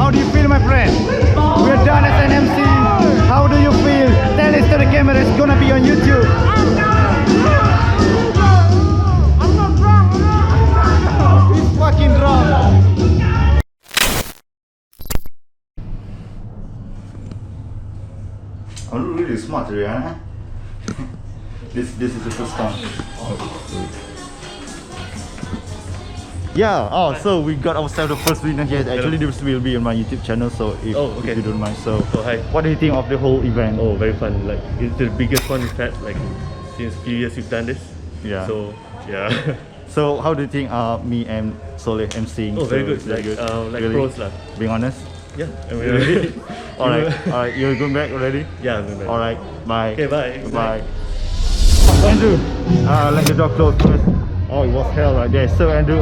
how do you feel, my friend? We're done as an MC. How do you feel? Tell us to the camera. It's gonna be on YouTube. He's fucking drunk. I'm really smart, Rihanna. This is the first time. Yeah. Oh, so we got ourselves the first winner here. Actually, this will be on my YouTube channel. So if you don't mind, so hi. What do you think of the whole event? Oh, very fun. Like it's the biggest one we've had. Like since few years we've done this. Yeah. So yeah. So how do you think me and Soleh emceeing? Oh, very good. Very good. Like really? pros lah. Being honest. Yeah. Really? Alright. You're going back already? Yeah, I'm going back. Alright. Bye. Okay, bye. Bye. Andrew, let the door close first. Oh, it was hell right there. So Andrew,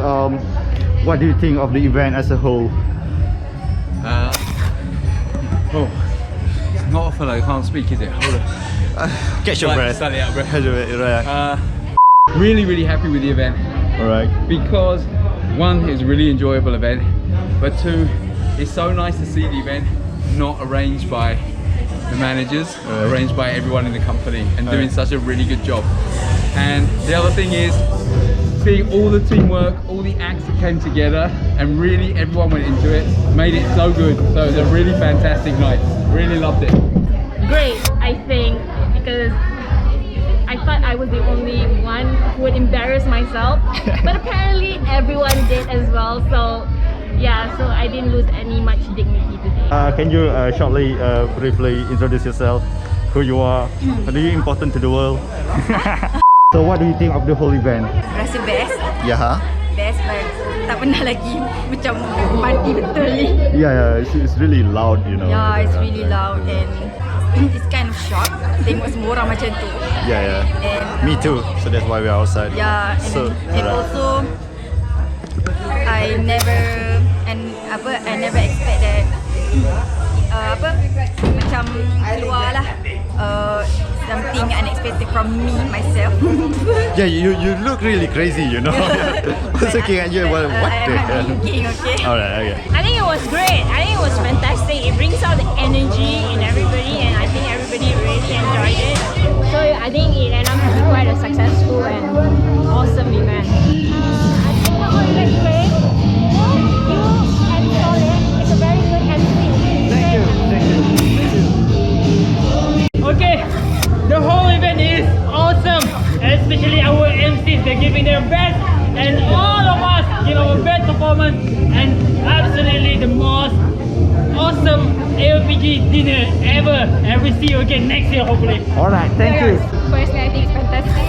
what do you think of the event as a whole? It's not often I can't speak, is it? Hold on. Catch your breath. Start it out, breath. Catch your breath. Really happy with the event. Alright. Because one, it's a really enjoyable event, but two, it's so nice to see the event not arranged by the managers, arranged by everyone in the company and doing such a really good job. And the other thing is seeing all the teamwork, all the acts that came together, and really everyone went into it, made it so good. So it was a really fantastic night. Really loved it. Great, I think, because I thought I was the only one who would embarrass myself, but apparently everyone did as well. So yeah, so I didn't lose any much dignity today. Can you shortly, briefly introduce yourself, who you are, what are you important to the world? So what do you think of the whole event? Rasa best. Yeah. Best, but tak pernah lagi macam party betul ni. Yeah, it's really loud, you know. Yeah, it's really loud and it's kind of shock tengok semua orang macam tu. Yeah. And Me too. So that's why we're outside. yeah, and also I never expect that macam keluar lah something unexpected from me myself. Yeah, you look really crazy, you know. I was looking at you, what the hell? Thinking, okay. Alright, okay. I think it was great. I think it was fantastic. It brings out the energy in everybody, and I think everybody really enjoyed it. So I think it ended up to be quite a successful and awesome event. I think the whole event is great. You and Soleh is a very good MC. Thank you. Okay, the whole event is awesome, especially our MCs. They're giving their best, and all of us give our best performance, and absolutely the most awesome AOPG dinner ever. And we'll see you again next year, hopefully. Alright, thank you. Personally, I think it's fantastic.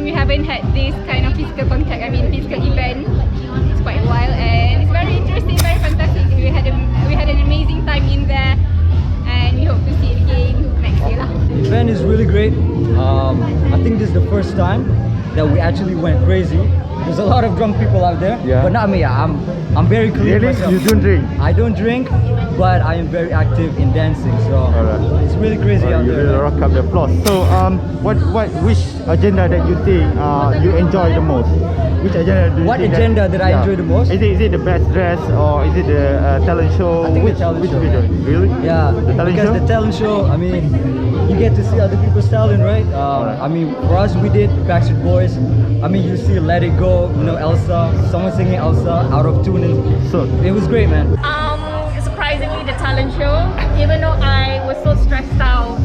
We haven't had this kind of physical contact, physical event. It's quite a while, and it's very interesting, very fantastic. We had an amazing time in there, and we hope to see it again next year. The event is really great. I think this is the first time that we actually went crazy. There's a lot of drunk people out there, but not me. I'm very clean. Really? Myself. You don't drink? I don't drink, but I am very active in dancing. So it's really crazy out you there. really rock up the applause. So which agenda that you think you enjoy the most? Which agenda do you What think agenda that I enjoy the most? Is it the best dress, or is it the talent show? I think which the talent show. video? Really? Yeah, The talent because show? the talent show, you get to see other people's talent, right? For us, we did Backstreet Boys. You see Let It Go, Elsa, someone singing Elsa out of tune. So it was great, man. Surprisingly, the talent show, even though I was so stressed out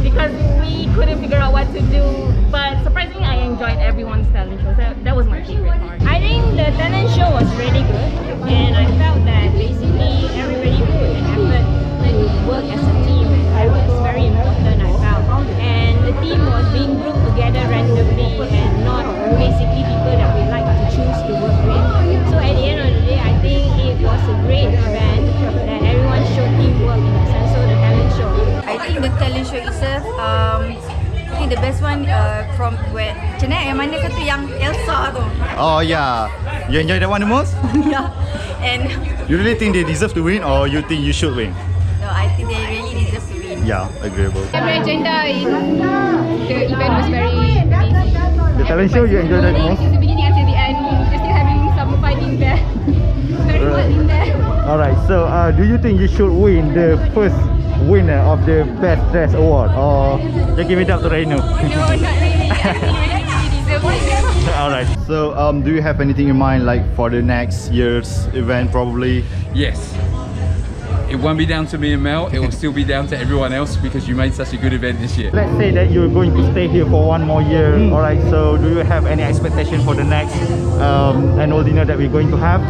because we couldn't figure out what to do, but surprisingly I enjoyed everyone's talent show. So that was my favorite part. I think the talent show was really good, and I felt that basically everybody put an effort to work as a team. It's very important, I felt, and the team was being grouped together randomly and not basically people that we like to choose to work with. So at the end of the day, I think it was a great event that everyone showed teamwork in a sense. So the talent show, I think the talent show itself, I think the best one from where yang mana satu yang Elsa tu. Oh yeah, you enjoy that one the most? Yeah, and You really think they deserve to win, or you think you should win? no, I think they really deserve to win. Yeah, agreeable. Every agenda in the event was very amazing. The talent show, you enjoyed that most? Since the beginning until the end, we're still having some fun in there. Very fun in there. Alright, so do you think you should win the first winner of the Best Dress Award, or just give it up to Reino? No, not really. I think we deserve it. Alright, so do you have anything in mind like for the next year's event probably? Yes. It won't be down to me and Mel, it will still be down to everyone else because you made such a good event this year. Let's say that you're going to stay here for one more year. Alright, so do you have any expectation for the next annual dinner that we're going to have?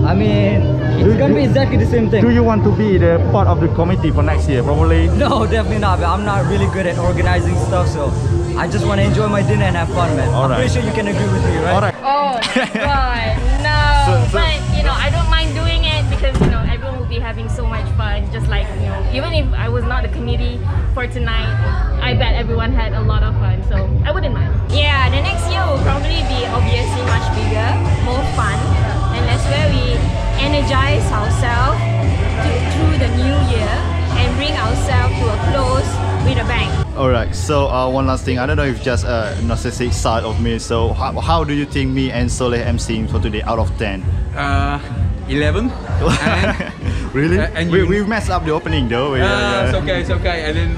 I mean, it's gonna be exactly the same thing. Do you want to be the part of the committee for next year probably? No, definitely not. I'm not really good at organizing stuff, so I just want to enjoy my dinner and have fun, man. I'm pretty sure you can agree with me, right? Alright. Oh my god, no. But you know, I don't mind doing it because you know everyone will be having so much fun. Just like you know, even if I was not the committee for tonight, I bet everyone had a lot of fun. So I wouldn't mind. Yeah, the next year will probably be obviously much bigger, more fun, and that's where we energize ourselves through the new year and bring ourselves to a close with a bang. Alright, so one last thing. I don't know if just a narcissistic side of me. So how do you think me and Soleh emceeing for today out of 10? 11. Really? And we messed up the opening though. It's okay, it's okay. And then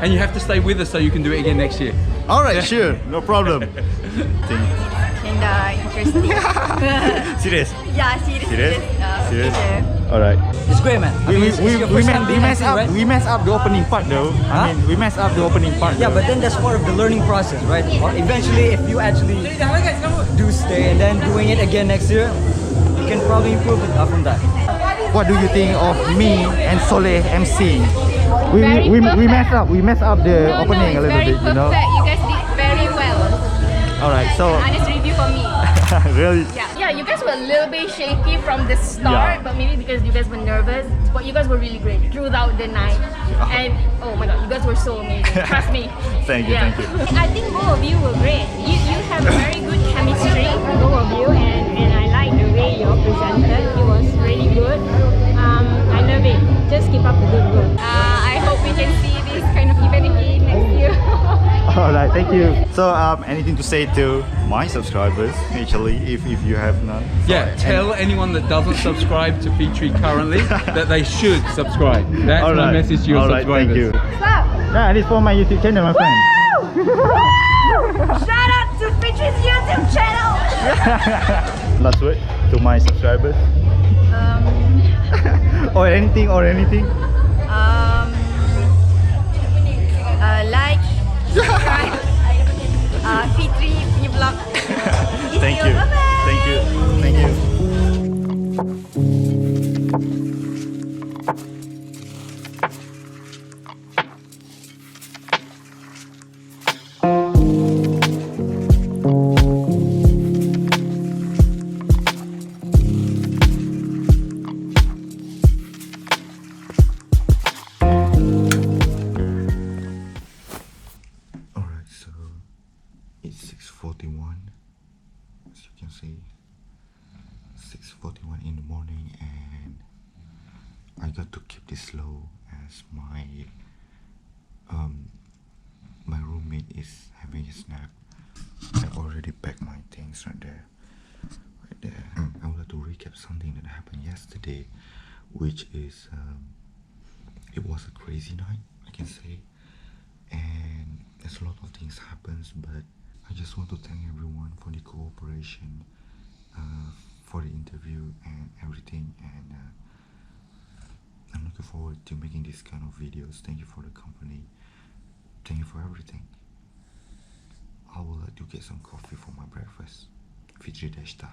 and you have to stay with us so you can do it again next year. Alright, sure, no problem. And interesting. Serious? Yeah, serious. Serious? Yeah. Alright. It's great, man. I mean, it's your first time being MC, right? We messed up the opening part though. I mean, we messed up the opening part. Yeah, but then that's part of the learning process, right? Or eventually, if you actually do stay and then doing it again next year, you can probably improve it from that. What do you think of me and Soleh emceeing? Very We messed up. We messed up the No, opening no, a little it's bit, very you know. perfect. You guys did very well. Alright, so Honest review for me. really. Yeah, you guys were a little bit shaky from the start, Yeah. but maybe because you guys were nervous. But you guys were really great throughout the night. And oh my god, you guys were so amazing. Trust me. Thank you, Yeah. thank you. I think both of you were great. You have a very good chemistry, both of you, and I like the way you all presented. It was really good. I love it. Just keep up the good work. I hope we can see this kind of event again next year. Alright, thank you. So anything to say to my subscribers, actually, if you have none? Yeah, tell anyone that doesn't subscribe to Feature Currently that they should subscribe. That's my Alright. message to your Alright, subscribers. thank you. Yeah, this is for my YouTube channel, my friend. Shout out to Feature's YouTube channel! Last word to my subscribers. or anything. Like, subscribe, Fitri punya vlog. Thank you. Bye-bye. Thank you. Thank you. Alright, so it's 6:41. As you can see, 6:41 in the morning, and I got to keep this slow as my my roommate is having a nap. I already packed my things right there. I would like to recap something that happened yesterday, which is it was a crazy night, I can say, and there's a lot of things happens, but I just want to thank everyone for the cooperation, for the interview and everything, and I'm looking forward to making these kind of videos. Thank you for the company. Thank you for everything. I would like to get some coffee for my breakfast. Fitri Deshta.